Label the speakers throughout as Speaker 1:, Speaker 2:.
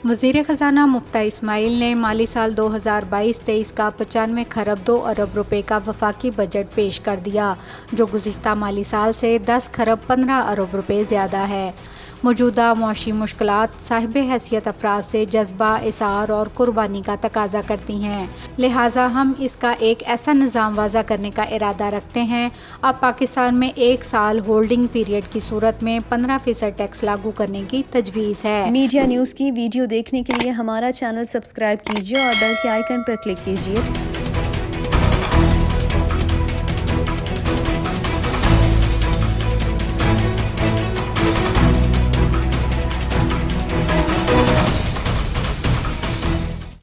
Speaker 1: وزیر خزانہ مفتہ اسماعیل نے مالی سال 2022-23 کا 95 خرب 2 ارب روپے کا وفاقی بجٹ پیش کر دیا، جو گزشتہ مالی سال سے 10 خرب 15 ارب روپے زیادہ ہے۔ موجودہ معاشی مشکلات صاحب حیثیت افراد سے جذبہ اثار اور قربانی کا تقاضا کرتی ہیں، لہٰذا ہم اس کا ایک ایسا نظام وضع کرنے کا ارادہ رکھتے ہیں۔ اب پاکستان میں 1 سال ہولڈنگ پیریڈ کی صورت میں 15% ٹیکس لاگو کرنے کی تجویز ہے۔
Speaker 2: میڈیا نیوز کی ویڈیو دیکھنے کے لیے ہمارا چینل سبسکرائب کیجیے اور بیل کے آئیکن پر کلک کیجیے۔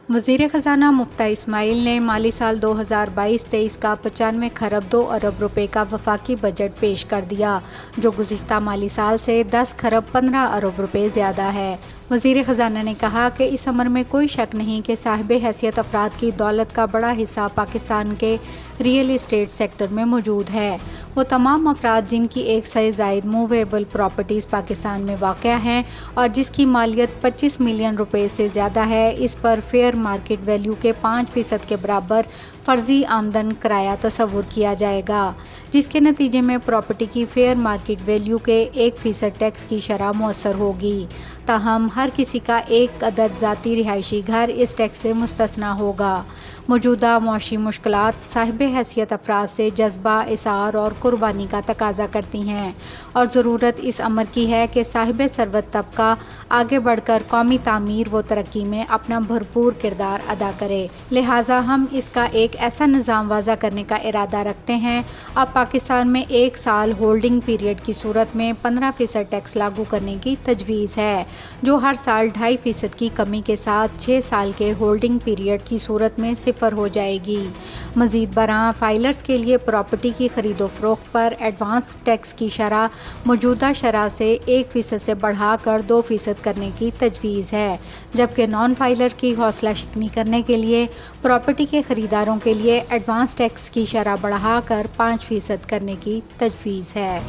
Speaker 1: وزیر خزانہ مفتہ اسماعیل نے مالی سال 2022-23 کا 95 خرب 2 ارب روپے کا وفاقی بجٹ پیش کر دیا، جو گزشتہ مالی سال سے 10 خرب 15 ارب روپے زیادہ ہے۔ وزیر خزانہ نے کہا کہ اس امر میں کوئی شک نہیں کہ صاحب حیثیت افراد کی دولت کا بڑا حصہ پاکستان کے ریئل اسٹیٹ سیکٹر میں موجود ہے۔ وہ تمام افراد جن کی 1 سے زائد موویبل پراپرٹیز پاکستان میں واقع ہیں اور جس کی مالیت 25 ملین روپے سے زیادہ ہے، اس پر فیئر مارکیٹ ویلیو کے 5% کے برابر فرضی آمدن کرایہ تصور کیا جائے گا، جس کے نتیجے میں پراپرٹی کی فیئر مارکیٹ ویلیو کے 1% ٹیکس کی شرح مؤثر ہوگی۔ تاہم ہر کسی کا 1 عدد ذاتی رہائشی گھر اس ٹیکس سے مستثنیٰ ہوگا۔ موجودہ معاشی مشکلات صاحب حیثیت افراد سے جذبہ اثار اور قربانی کا تقاضا کرتی ہیں، اور ضرورت اس امر کی ہے کہ صاحب ثروت طبقہ آگے بڑھ کر قومی تعمیر و ترقی میں اپنا بھرپور کردار ادا کرے، لہٰذا ہم اس کا ایک ایسا نظام وضع کرنے کا ارادہ رکھتے ہیں۔ اب پاکستان میں 1 سال ہولڈنگ پیریڈ کی صورت میں 15% ٹیکس لاگو کرنے کی تجویز ہے، جو ہر سال 2.5% کی کمی کے ساتھ 6 سال کے ہولڈنگ پیریڈ کی صورت میں 0 ہو جائے گی۔ مزید برآں فائلرز کے لیے پراپرٹی کی خرید و فروخت پر ایڈوانس ٹیکس کی شرح موجودہ شرح سے 1% سے بڑھا کر 2% کرنے کی تجویز ہے، جبکہ نان فائلر کی حوصلہ شکنی کرنے کے لیے پراپرٹی کے خریداروں کے لیے ایڈوانس ٹیکس کی شرح بڑھا کر 5% کرنے کی تجویز ہے۔